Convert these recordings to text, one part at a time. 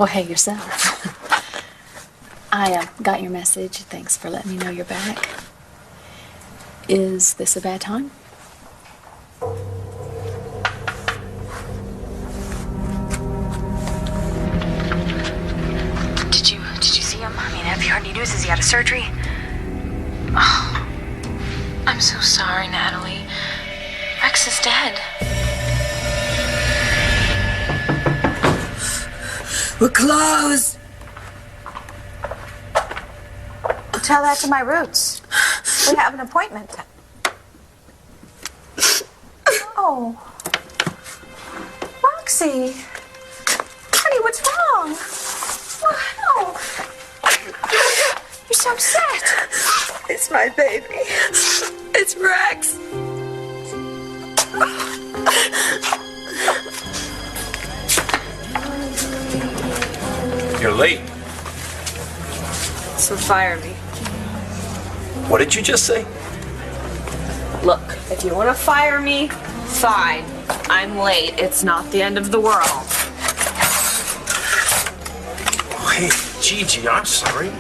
Well, hey, yourself. I got your message. Thanks for letting me know you're back. Is this a bad time? Did you see him? I mean, have you heard any news? Is he out of surgery? Oh, I'm so sorry, Natalie. Rex is dead. We're closed. Tell that to my roots. We have an appointment. Oh. Roxy. Honey, what's wrong? Oh. You're so upset. It's my baby. It's Rex. You're late. So fire me. What did you just say? Look, if you want to fire me, fine. I'm late. It's not the end of the world. Oh, hey, Gigi, I'm sorry.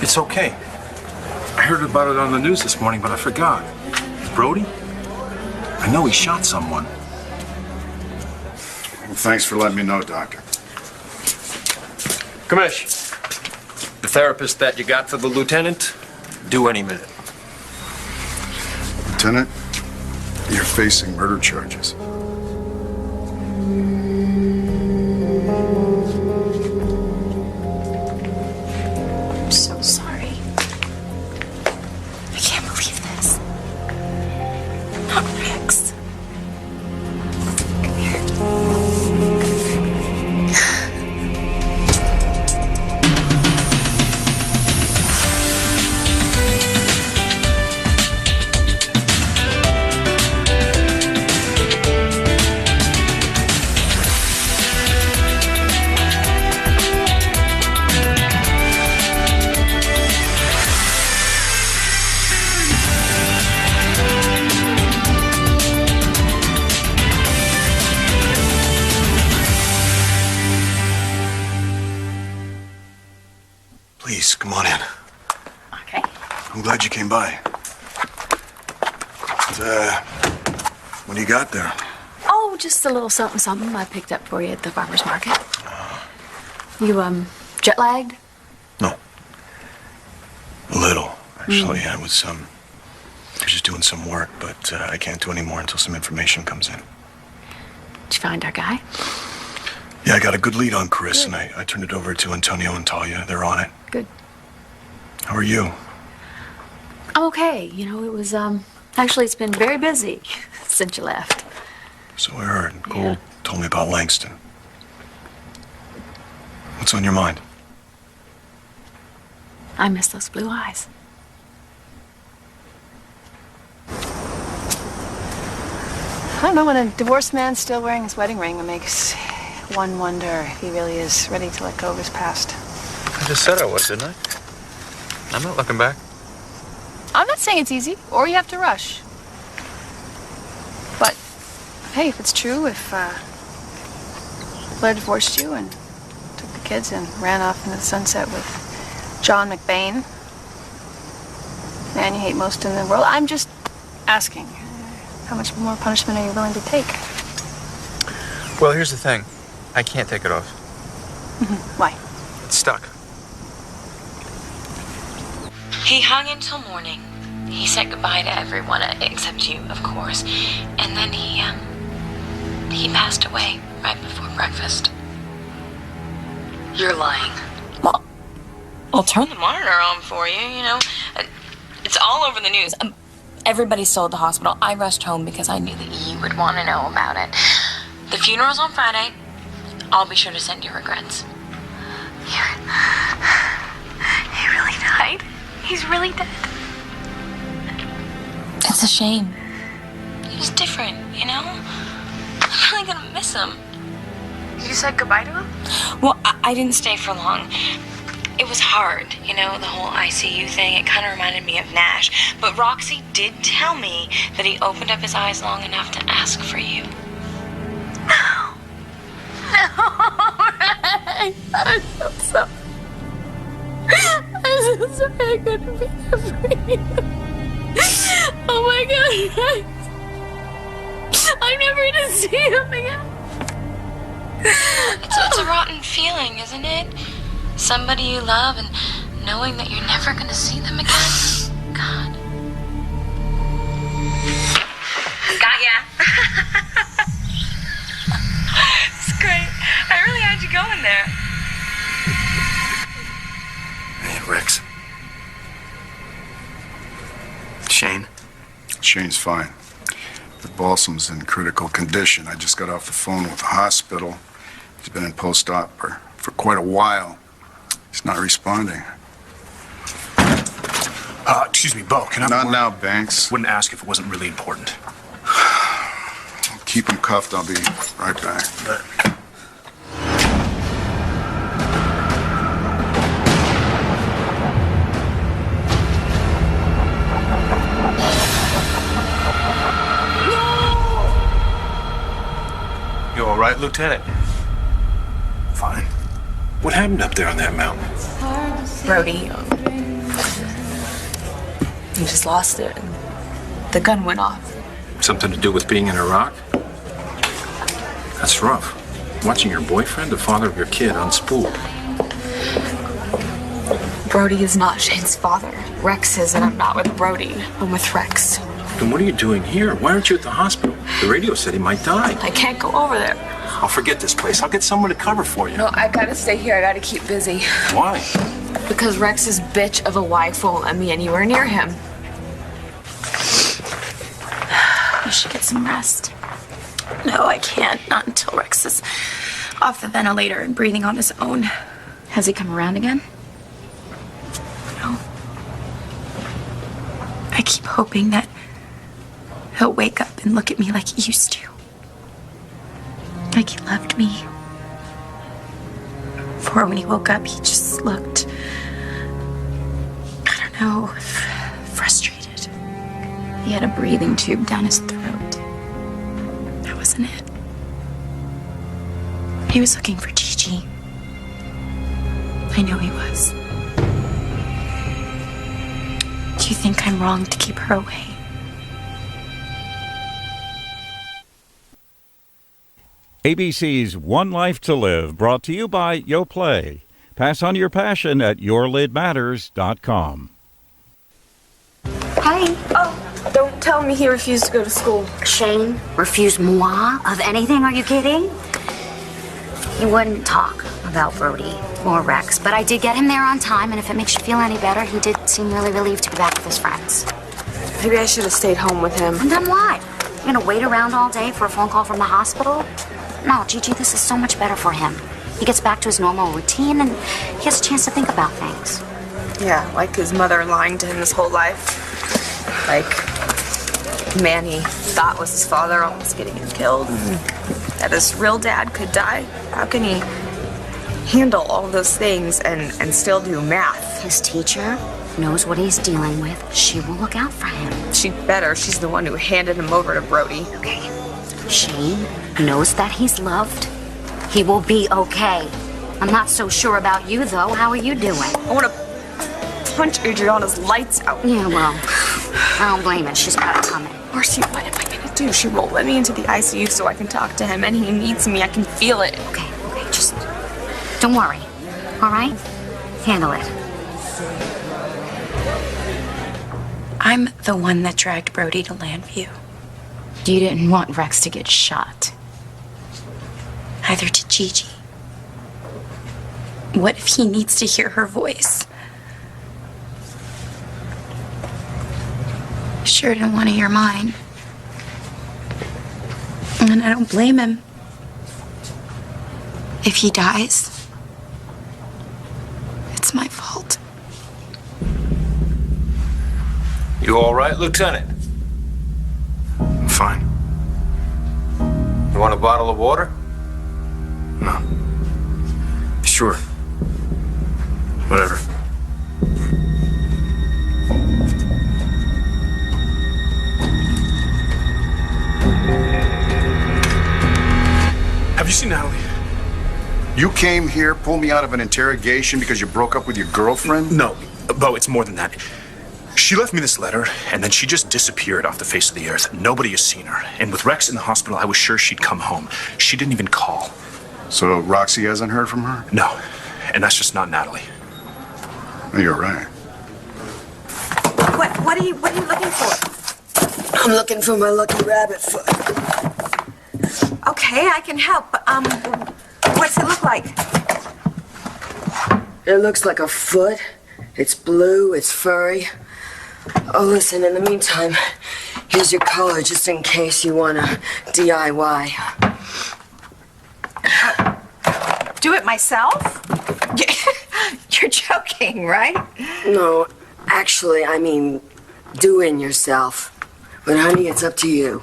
It's okay. I heard about it on the news this morning, but I forgot. Brody? I know he shot someone. Well, thanks for letting me know, Doctor. Commish, the therapist that you got for the lieutenant, due any minute. Lieutenant, you're facing murder charges. I'm so sorry. I can't believe this. Not Rex. Come here. Please, come on in. Okay. I'm glad you came by. What do you got there? Oh, just a little something, something I picked up for you at the farmer's market. You, jet lagged? No. A little, actually. I was just doing some work, but I can't do any more until some information comes in. Did you find our guy? Yeah, I got a good lead on Chris, and I turned it over to Antonio and Talia. They're on it. Good. How are you? I'm okay. You know, it was, actually, it's been very busy since you left. So I heard. Cole Yeah. told me about Langston. What's on your mind? I miss those blue eyes. I don't know, when a divorced man's still wearing his wedding ring, it makes one wonder if he really is ready to let go of his past. I just said I was, didn't I? I'm not looking back. I'm not saying it's easy, or you have to rush. But, hey, if it's true, if Blair divorced you and took the kids and ran off into the sunset with John McBain, man you hate most in the world, I'm just asking, how much more punishment are you willing to take? Well, here's the thing. I can't take it off. Why? It's stuck. He hung until morning. He said goodbye to everyone except you, of course. And then he passed away right before breakfast. You're lying. Well, I'll turn the monitor on for you, you know. It's all over the news. Everybody's told the hospital. I rushed home because I knew that you would want to know about it. The funeral's on Friday. I'll be sure to send you regrets. He really died. He's really dead. It's a shame. He was different, you know? I'm really gonna miss him. You said goodbye to him? Well, I didn't stay for long. It was hard, you know, the whole ICU thing. It kind of reminded me of Nash. But Roxy did tell me that he opened up his eyes long enough to ask for you. No. No, Rex. I'm so sorry. I'm so sorry I couldn't be there for you. Oh my God, Rex. I'm never gonna see him again. It's a rotten feeling, isn't it? Somebody you love and knowing that you're never gonna see them again. God. Got ya. It's great. I really had you going there. Hey, Rex. Shane? Shane's fine. But Balsam's in critical condition. I just got off the phone with the hospital. He's been in post-op for quite a while. He's not responding. Excuse me, Bo, can I... Not now, Banks. Wouldn't ask if it wasn't really important. Keep him cuffed. I'll be right back. You all right, Lieutenant? Fine. What happened up there on that mountain? Brody, he just lost it. The gun went off. Something to do with being in Iraq? That's rough. Watching your boyfriend, the father of your kid, unspooled. Brody is not Shane's father. Rex is, and I'm not with Brody. I'm with Rex. Then what are you doing here? Why aren't you at the hospital? The radio said he might die. I can't go over there. I'll forget this place. I'll get someone to cover for you. No, I gotta stay here. I gotta keep busy. Why? Because Rex's bitch of a wife won't let me anywhere near him. You should get some rest. No, I can't. Not until Rex is off the ventilator and breathing on his own. Has he come around again? No. I keep hoping that he'll wake up and look at me like he used to. Like he loved me. Before, when he woke up, he just looked, I don't know, frustrated. He had a breathing tube down his throat. That wasn't it. He was looking for Gigi. I know he was. Do you think I'm wrong to keep her away? ABC's One Life to Live, brought to you by YoPlay. Pass on your passion at yourlidmatters.com. Hey. Oh, don't tell me he refused to go to school. Shane refused moi of anything? Are you kidding? He wouldn't talk about Brody or Rex, but I did get him there on time, and if it makes you feel any better, he did seem really relieved to be back with his friends. Maybe I should have stayed home with him. And then what? You're gonna wait around all day for a phone call from the hospital? No, Gigi, this is so much better for him. He gets back to his normal routine, and he has a chance to think about things. Yeah, like his mother lying to him his whole life. Like the man he thought was his father almost getting him killed. And that his real dad could die. How can he handle all those things and still do math? His teacher knows what he's dealing with. She will look out for him. She better. She's the one who handed him over to Brody. Okay. Shane knows that he's loved. He will be okay. I'm not so sure about you, though. How are you doing? I want to punch Adriana's lights out. Yeah, well, I don't blame it. She's got it coming. Marcy, what am I going to do? She won't let me into the ICU so I can talk to him, and he needs me. I can feel it. Okay, just don't worry. All right? Handle it. I'm the one that dragged Brody to Landview. You didn't want Rex to get shot. Neither did Gigi. What if he needs to hear her voice? He sure didn't want to hear mine. And I don't blame him. If he dies, it's my fault. You all right, Lieutenant? I'm fine. You want a bottle of water? No. Sure. Whatever. Have you seen Natalie? You came here, pulled me out of an interrogation because you broke up with your girlfriend? No, Bo, it's more than that. She left me this letter, and then she just disappeared off the face of the earth. Nobody has seen her. And with Rex in the hospital, I was sure she'd come home. She didn't even call. So Roxy hasn't heard from her? No, and that's just not Natalie. You're right. What are you looking for? I'm looking for my lucky rabbit foot. Okay, I can help. What's it look like? It looks like a foot. It's blue, it's furry. Oh, listen, in the meantime, here's your collar just in case you want to DIY. Do it myself? You're joking, right? No, actually, I mean, do in yourself. But honey, it's up to you.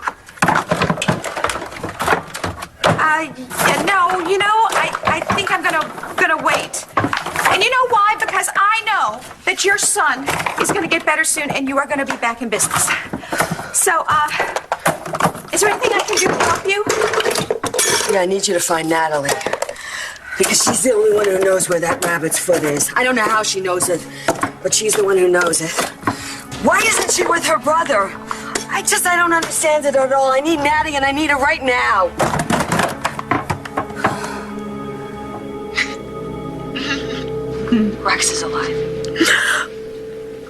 No, I think I'm gonna wait. And you know why? Because I know that your son is gonna get better soon and you are gonna be back in business. So, is there anything I can do to help you? Yeah, I need you to find Natalie. Because she's the only one who knows where that rabbit's foot is. I don't know how she knows it, but she's the one who knows it. Why isn't she with her brother? I don't understand it at all. I need Natty and I need her right now. Rex is alive.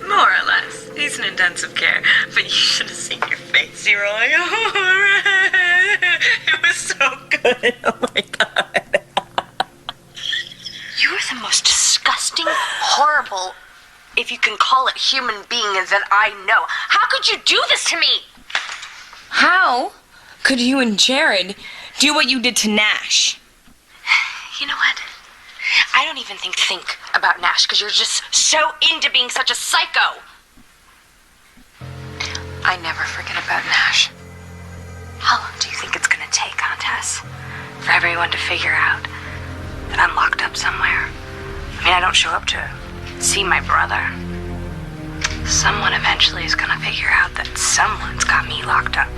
More or less. He's in intensive care. But you should have seen your face. You were like, oh, it was so good. Oh my God. You are the most disgusting, horrible, if you can call it human being that I know. How could you do this to me? How could you and Jared do what you did to Nash? You know what? I don't even think about Nash because you're just so into being such a psycho. I never forget about Nash. How long do you think it's going to take, Tess, for everyone to figure out that I'm locked up somewhere? I mean, I don't show up to see my brother. Someone eventually is going to figure out that someone's got me locked up.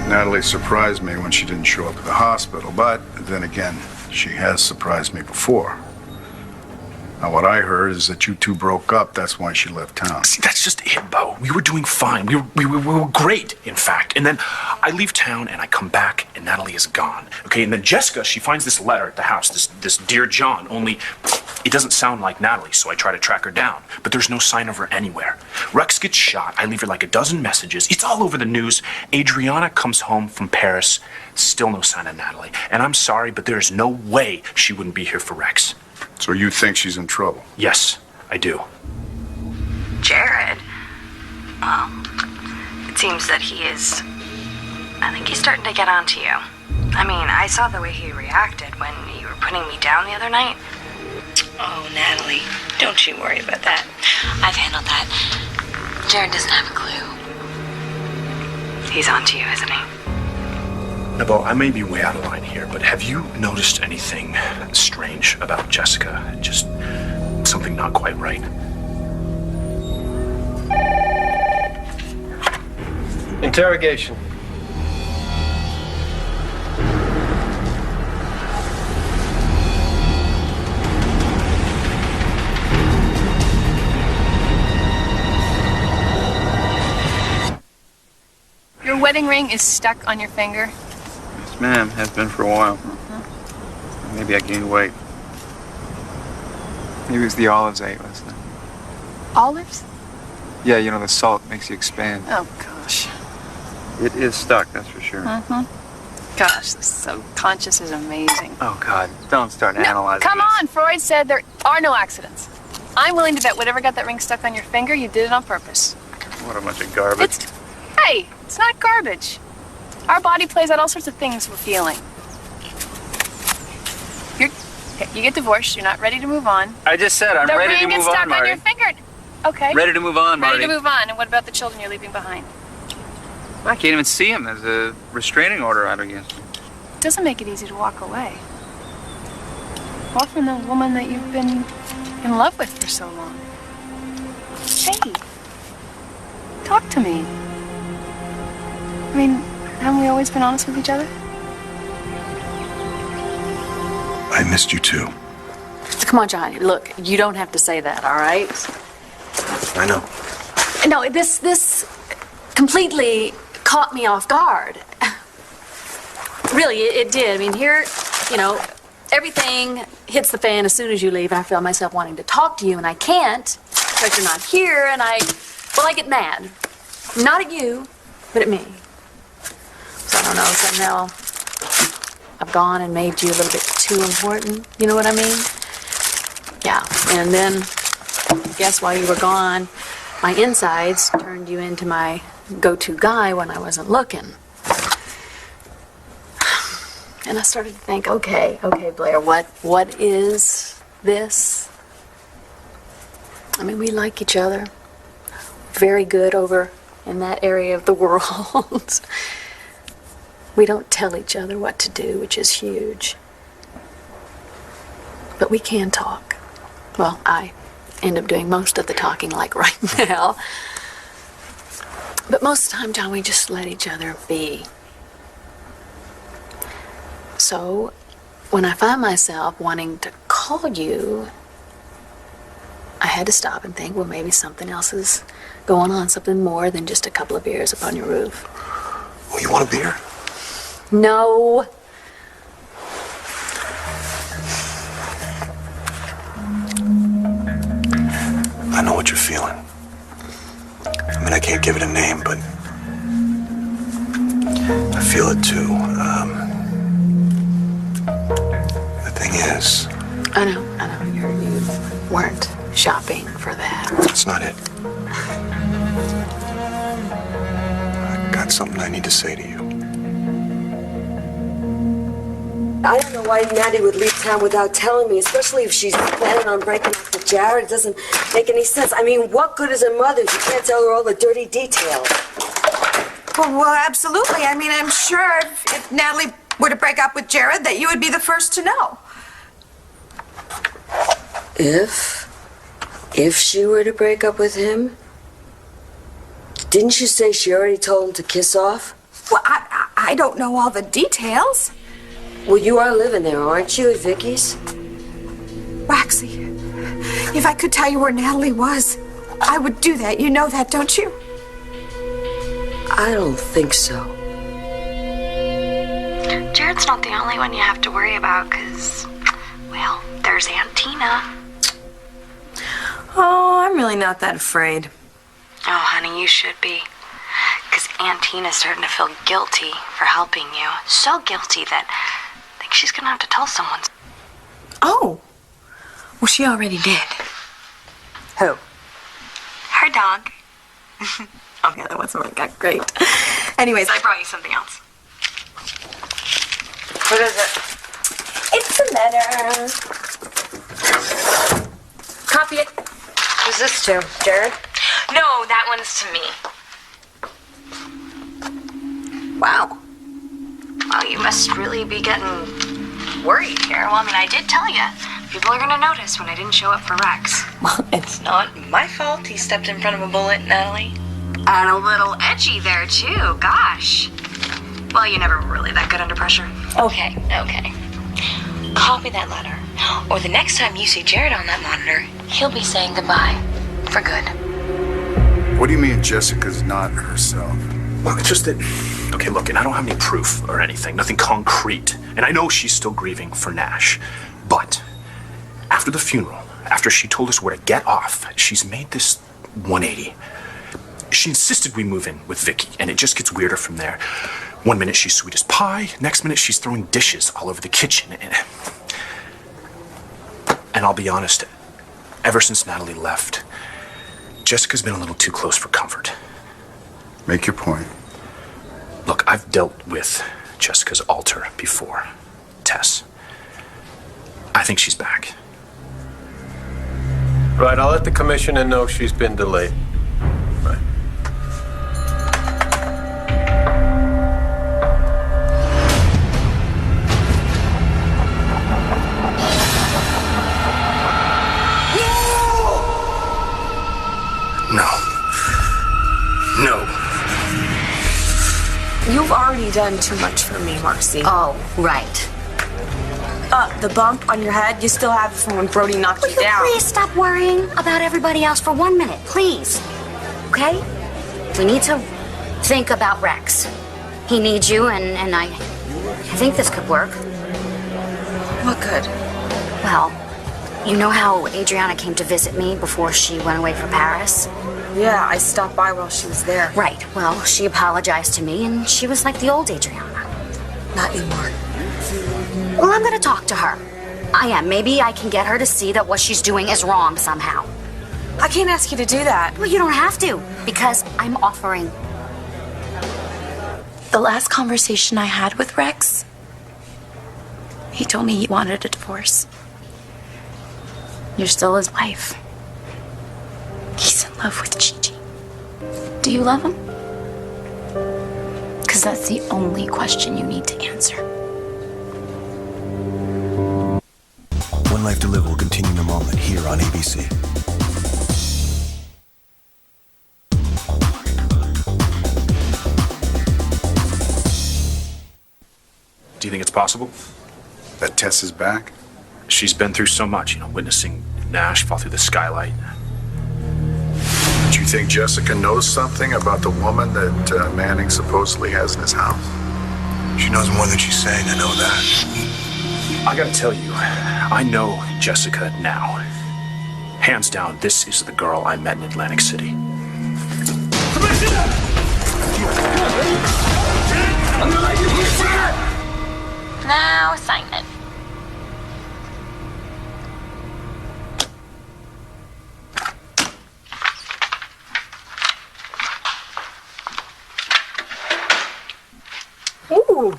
Natalie surprised me when she didn't show up at the hospital, but then again, she has surprised me before. Now, what I heard is that you two broke up. That's why she left town. See, that's just it, Bo. We were doing fine. We were great, in fact. And then I leave town and I come back and Natalie is gone. Okay, and then Jessica, she finds this letter at the house, this Dear John, only it doesn't sound like Natalie, so I try to track her down. But there's no sign of her anywhere. Rex gets shot. I leave her like a dozen messages. It's all over the news. Adriana comes home from Paris. Still no sign of Natalie. And I'm sorry, but there's no way she wouldn't be here for Rex. So you think she's in trouble? Yes, I do. Jared? Well, it seems that he is. I think he's starting to get on to you. I mean, I saw the way he reacted when you were putting me down the other night. Oh, Natalie, don't you worry about that. I've handled that. Jared doesn't have a clue. He's on to you, isn't he? Now, Bo, I may be way out of line here, but have you noticed anything strange about Jessica? Just something not quite right? Interrogation. Your wedding ring is stuck on your finger. Yes, ma'am. Has been for a while. Maybe I gained weight. Maybe it was the olives I ate last night. Olives? Yeah, you know, the salt makes you expand. Oh, gosh. It is stuck, that's for sure. Gosh, this subconscious is amazing. Oh, God. Don't start analyzing Come this. on, Freud said there are no accidents. I'm willing to bet whatever got that ring stuck on your finger, you did it on purpose. What a bunch of garbage. Hey, it's not garbage. Our body plays out all sorts of things we're feeling. You get divorced, you're not ready to move on. I just said I'm ready to move on, The ring is stuck on Marty. your finger. Okay. Ready to move on, Marty. Ready to move on. And what about the children you're leaving behind? I can't even see him. There's a restraining order out against him. It doesn't make it easy to walk away. Or from the woman that you've been in love with for so long. Hey, talk to me. I mean, haven't we always been honest with each other? I missed you too. Come on, Johnny. Look, you don't have to say that, all right? I know. No, this completely caught me off guard. Really, it did. I mean, here, everything hits the fan as soon as you leave. I feel myself wanting to talk to you, and I can't because you're not here, and I get mad. Not at you, but at me. So I don't know, somehow I've gone and made you a little bit too important. You know what I mean? Yeah, and then I guess while you were gone, my insides turned you into my go-to guy when I wasn't looking. And I started to think, okay, Blair, what is this? I mean, we like each other. Very good over in that area of the world. We don't tell each other what to do, which is huge. But we can talk. Well, I end up doing most of the talking, like right now. But most of the time, John, we just let each other be. So, when I find myself wanting to call you, I had to stop and think, well, maybe something else is going on, something more than just a couple of beers up on your roof. Oh, you want a beer? No. I know what you're feeling. I mean, I can't give it a name, but I feel it too. The thing is... I know. You weren't shopping for that. That's not it. I got something I need to say to you. I don't know why Natty would leave town without telling me, especially if she's planning on breaking up with Jared. It doesn't make any sense. I mean, what good is her mother if you can't tell her all the dirty details? Well, absolutely. I mean, I'm sure if Natalie were to break up with Jared, that you would be the first to know. If she were to break up with him? Didn't you say she already told him to kiss off? Well, I don't know all the details. Well, you are living there, aren't you, at Vicky's? Waxy, if I could tell you where Natalie was, I would do that. You know that, don't you? I don't think so. Jared's not the only one you have to worry about, because, well, there's Aunt Tina. Oh, I'm really not that afraid. Oh, honey, you should be. Because Aunt Tina's starting to feel guilty for helping you. So guilty that I think she's going to have to tell someone. Oh. Well, she already did. Who? Her dog. Okay, that wasn't really that great. Anyways, I brought you something else. what is it? It's a letter. Copy it. Who's this to? Jared? No, that one's to me. Wow. Well, you must really be getting worried here. Well, I mean, I did tell you. People are going to notice when I didn't show up for Rex. Well, it's not my fault he stepped in front of a bullet, Natalie. And a little edgy there, too. Gosh. Well, you never were really that good under pressure. Okay. Copy that letter. Or the next time you see Jared on that monitor, he'll be saying goodbye. For good. What do you mean Jessica's not herself? Well, it's just that... Okay, look, and I don't have any proof or anything, nothing concrete. And I know she's still grieving for Nash. But after the funeral, after she told us where to get off, she's made this 180. She insisted we move in with Vicky, and it just gets weirder from there. One minute she's sweet as pie, next minute she's throwing dishes all over the kitchen. And I'll be honest, ever since Natalie left, Jessica's been a little too close for comfort. Make your point. Look, I've dealt with Jessica's alter before, Tess. I think she's back. Right, I'll let the commissioner know she's been delayed. Right. No. You've already done too much for me, Marcy. Oh, right. The bump on your head, you still have it from when Brody knocked Will you you down. please stop worrying about everybody else for 1 minute, please? Okay? We need to think about Rex. He needs you, and I think this could work. What good? Well, you know how Adriana came to visit me before she went away for Paris? Yeah, I stopped by while she was there. Right. Well, she apologized to me, and she was like the old Adriana. Not anymore. Well, I'm gonna talk to her. I am. Maybe I can get her to see that what she's doing is wrong somehow. I can't ask you to do that. Well, you don't have to, because I'm offering. The last conversation I had with Rex, he told me he wanted a divorce. You're still his wife. He's in love with Gigi. Do you love him? Because that's the only question you need to answer. One Life to Live will continue in a moment here on ABC. Do you think it's possible? That Tess is back? She's been through so much, witnessing Nash fall through the skylight. Do you think Jessica knows something about the woman that Manning supposedly has in his house? She knows more than she's saying, I know that. I gotta tell you, I know Jessica now. Hands down, this is the girl I met in Atlantic City. Now sign it. Ooh.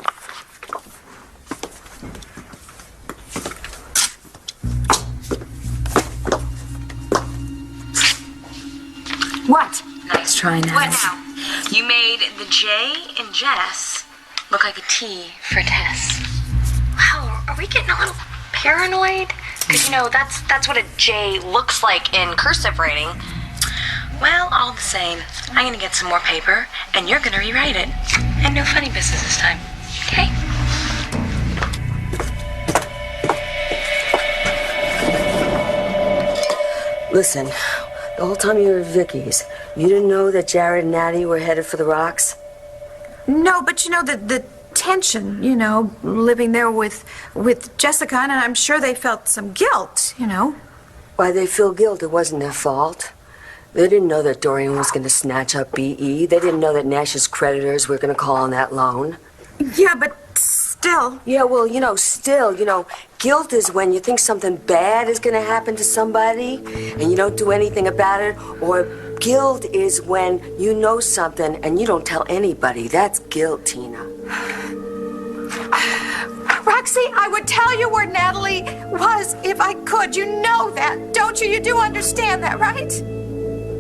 What? Nice try, Naz. What now? You made the J in Jess look like a T for Tess. Wow, are we getting a little paranoid? Because, that's what a J looks like in cursive writing. Well, all the same, I'm going to get some more paper, and you're going to rewrite it. And no funny business this time, okay? Listen, the whole time you were at Vicky's, you didn't know that Jared and Natty were headed for the rocks? No, but the tension, living there with Jessica, and I'm sure they felt some guilt, Why they feel guilt? It wasn't their fault. They didn't know that Dorian was going to snatch up B.E. They didn't know that Nash's creditors were going to call on that loan. Yeah, but still. Yeah, well, still, guilt is when you think something bad is going to happen to somebody and you don't do anything about it. Or guilt is when you know something and you don't tell anybody. That's guilt, Tina. Roxy, I would tell you where Natalie was if I could. You know that, don't you? You do understand that, right?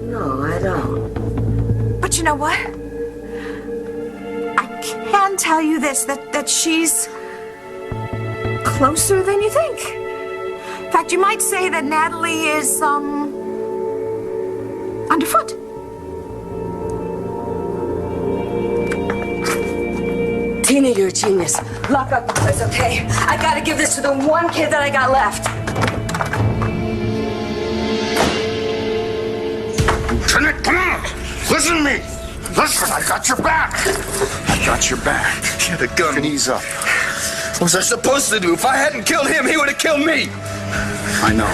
No, I don't. But you know what? I can tell you this, that she's closer than you think. In fact, you might say that Natalie is, underfoot. Tina, you're a genius. Lock up the place, okay? I gotta give this to the one kid that I got left. Lieutenant, come on! Listen to me! Listen, I got your back! I got your back. He had a gun. And ease up. What was I supposed to do? If I hadn't killed him, he would have killed me! I know.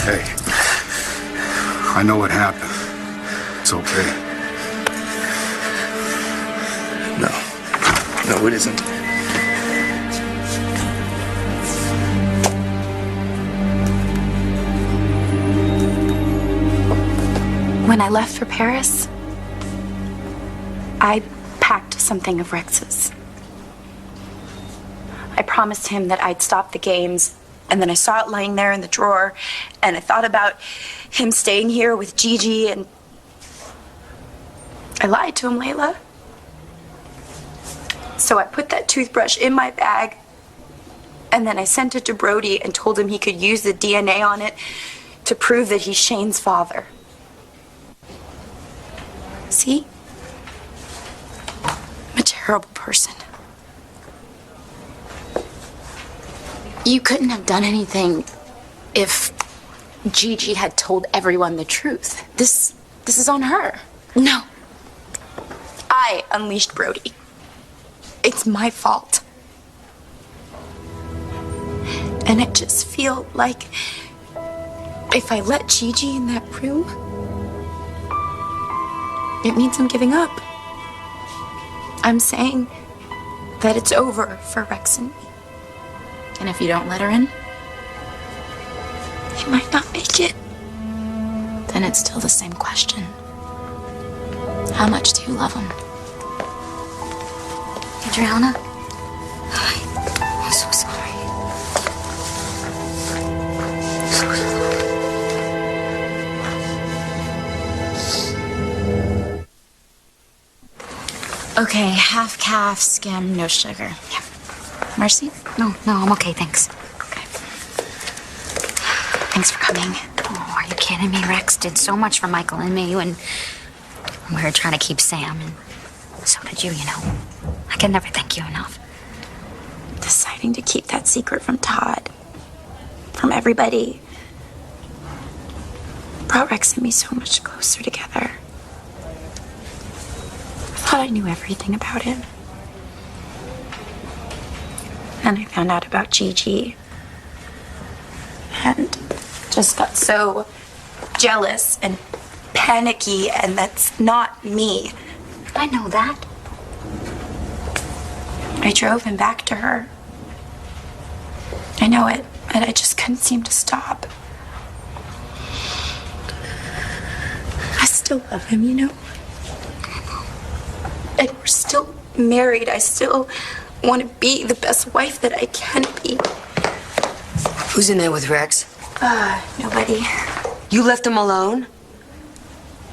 Hey. I know what happened. It's okay. No, it isn't. When I left for Paris, I packed something of Rex's. I promised him that I'd stop the games, and then I saw it lying there in the drawer, and I thought about him staying here with Gigi, and I lied to him, Layla. So I put that toothbrush in my bag, and then I sent it to Brody and told him he could use the DNA on it to prove that he's Shane's father. See? I'm a terrible person. You couldn't have done anything if Gigi had told everyone the truth. This is on her. No. I unleashed Brody. It's my fault. And I just feel like if I let Gigi in that room, it means I'm giving up. I'm saying that it's over for Rex and me. And if you don't let her in, he might not make it. Then it's still the same question. How much do you love him? Adriana? Hi. I'm so sorry. Okay, half calf, skim, no sugar. Yeah. Mercy? No, I'm okay, thanks. Okay. Thanks for coming. Oh, are you kidding me? Rex did so much for Michael and me when we were trying to keep Sam, and so did you, you know. I can never thank you enough. Deciding to keep that secret from Todd, from everybody, brought Rex and me so much closer together. I thought I knew everything about him. And I found out about Gigi. And just got so jealous and panicky, and that's not me. I know that. I drove him back to her. I know it, and I just couldn't seem to stop. I still love him, you know? And we're still married. I still want to be the best wife that I can be. Who's in there with Rex? Nobody. You left him alone?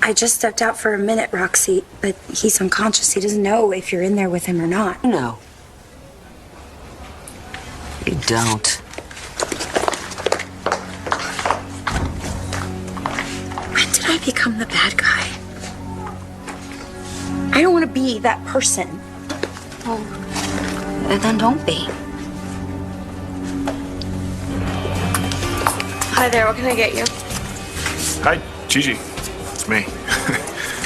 I just stepped out for a minute, Roxy, but he's unconscious. He doesn't know if you're in there with him or not. No. You don't. When did I become the bad guy? I don't want to be that person. Well, then don't be. Hi there, what can I get you? Hi, Gigi. It's me.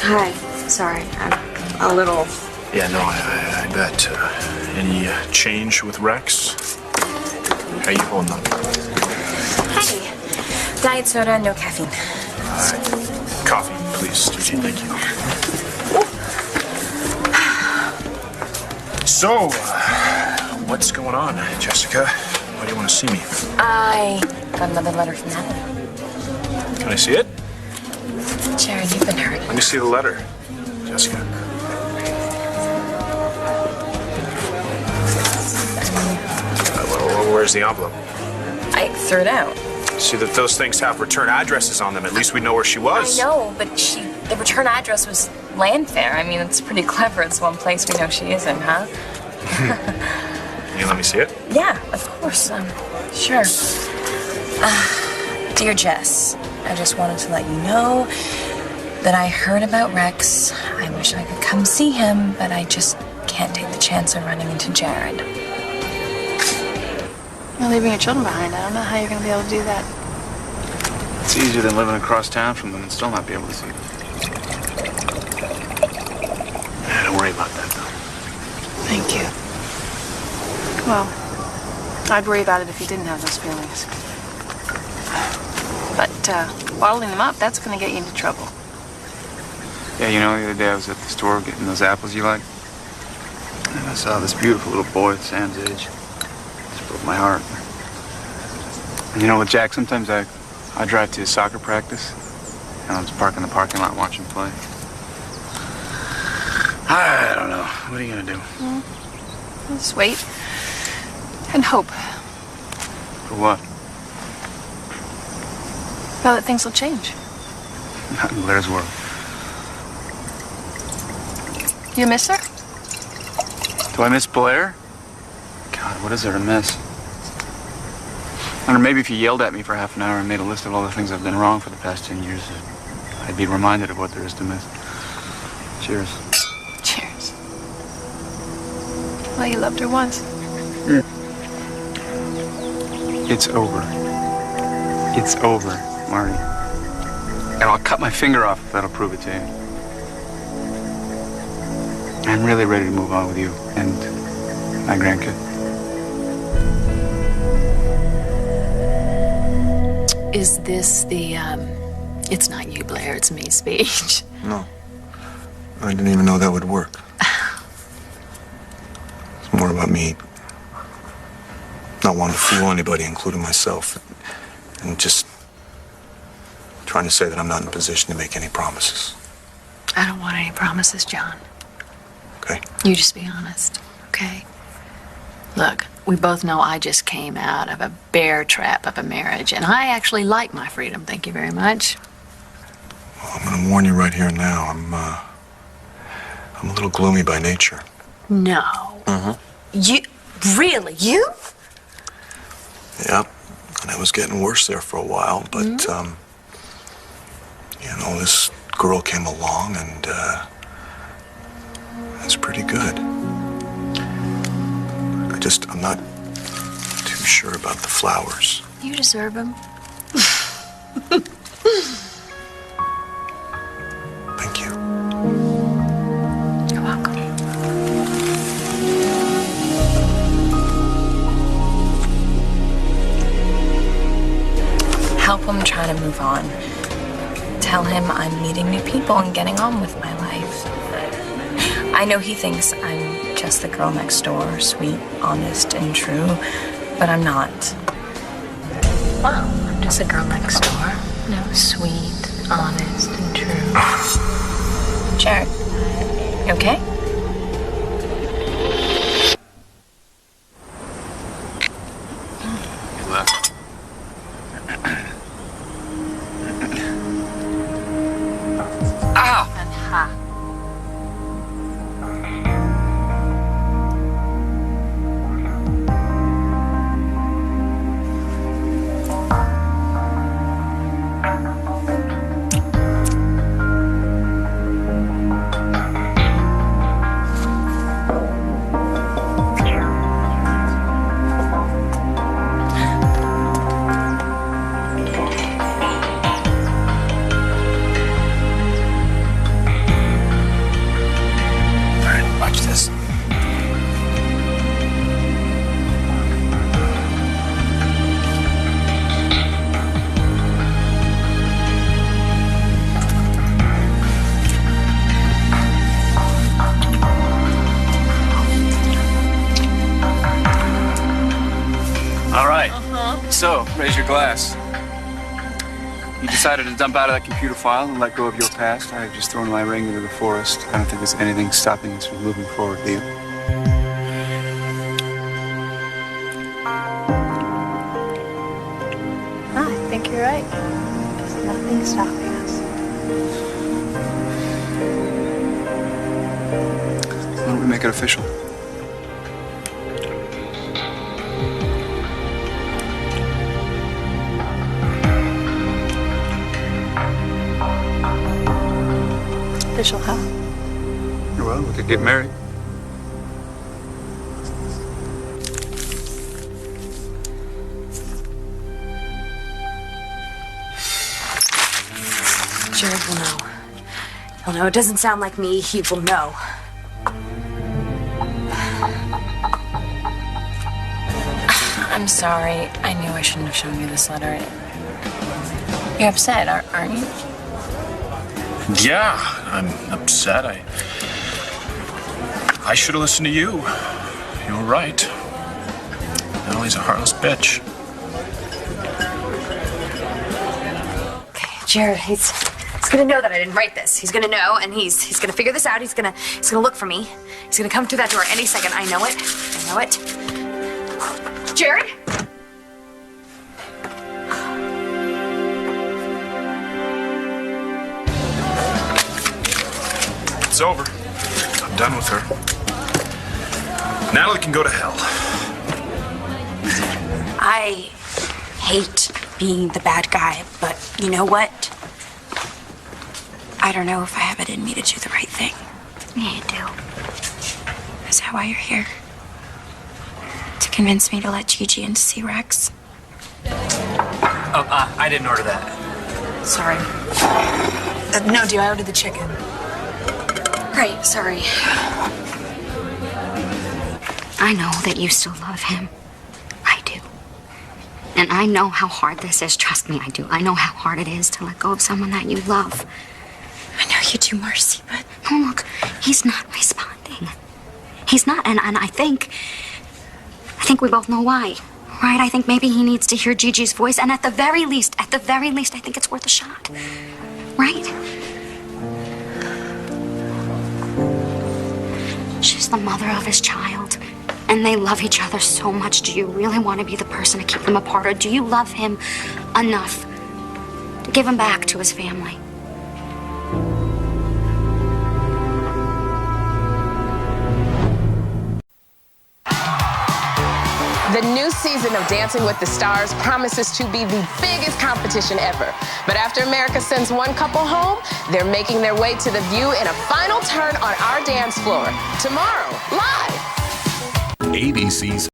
Hi. Sorry, I'm a little... Yeah, no, I bet. Any change with Rex? How you holding up? Hey. Diet soda, no caffeine. Coffee, please, Gigi. Thank you. So, what's going on, Jessica? Why do you want to see me? I got another letter from Natalie. Can I see it? Jared, you've been hurt. Let me see the letter, Jessica. Well, where's the envelope? I threw it out. See that those things have return addresses on them. At least we know where she was. I know, but the return address was Landfair. I mean, it's pretty clever. It's one place we know she isn't, huh? Can you let me see it? Yeah, of course. Sure. Dear Jess, I just wanted to let you know that I heard about Rex. I wish I could come see him, but I just can't take the chance of running into Jared. You're leaving your children behind. I don't know how you're going to be able to do that. It's easier than living across town from them and still not be able to see them. Don't worry about that, though. Thank you. Well, I'd worry about it if you didn't have those feelings. But bottling them up, that's going to get you into trouble. Yeah, you know, the other day I was at the store getting those apples you like. And I saw this beautiful little boy at Sam's age. It broke my heart. And you know what, Jack? Sometimes I drive to his soccer practice, and I'll just park in the parking lot and watch him play. I don't know. What are you going to do? Just wait and hope. For what? Well, that things will change. Not in Blair's world. You miss her? Do I miss Blair? God, what is there to miss? I don't know, maybe if you yelled at me for half an hour and made a list of all the things I've done wrong for the past 10 years, I'd be reminded of what there is to miss. Cheers. Cheers. Well, you loved her once. It's over. It's over, Marty. And I'll cut my finger off if that'll prove it to you. I'm really ready to move on with you and my grandkid. Is this the, it's not you, Blair, it's me speech? No. I didn't even know that would work. It's more about me not wanting to fool anybody, including myself, and just trying to say that I'm not in a position to make any promises. I don't want any promises, John. Okay. You just be honest, okay? Look, we both know I just came out of a bear trap of a marriage, and I actually like my freedom, thank you very much. Well, I'm going to warn you right here and now. I'm a little gloomy by nature. No. Mm-hmm. You, really, you? Yep. And it was getting worse there for a while, but, you know, this girl came along and, it's pretty good. I'm not too sure about the flowers. You deserve them. Thank you. You're welcome. Help him try to move on. Tell him I'm meeting new people and getting on with my life. I know he thinks I'm just the girl next door, sweet, honest, and true, but I'm not. Well, I'm just a girl next door. No, sweet, honest, and true. Jared, you okay? You left. Ow! And ha. So, raise your glass. You decided to dump out of that computer file and let go of your past. I've just thrown my ring into the forest. I don't think there's anything stopping us from moving forward, do you? I think you're right. There's nothing stopping us. Why don't we make it official? Official how? Well, we could get married. Jared will know. He'll know. It doesn't sound like me. He will know. I'm sorry. I knew I shouldn't have shown you this letter. You're upset, aren't you? Yeah, I'm upset. I should have listened to you. You were right. Natalie's a heartless bitch. Okay, Jared, he's gonna know that I didn't write this. He's gonna know, and he's gonna figure this out. He's gonna look for me. He's gonna come through that door any second. I know it. I know it. Jared? It's over. I'm done with her. Natalie can go to hell. I hate being the bad guy, but you know what? I don't know if I have it in me to do the right thing. Yeah, you do. Is that why you're here? To convince me to let Gigi in to see Rex? Oh, I didn't order that. Sorry. No, I ordered the chicken. Great, sorry. I know that you still love him. I do. And I know how hard this is. Trust me, I do. I know how hard it is to let go of someone that you love. I know you do, Marcy, but... Oh, look, he's not responding. He's not, and I think we both know why. Right? I think maybe he needs to hear Gigi's voice, and at the very least, I think it's worth a shot. Right? She's the mother of his child, and they love each other so much. Do you really want to be the person to keep them apart, or do you love him enough to give him back to his family? The new season of Dancing with the Stars promises to be the biggest competition ever. But after America sends one couple home, they're making their way to The View in a final turn on our dance floor. Tomorrow, live. ABC's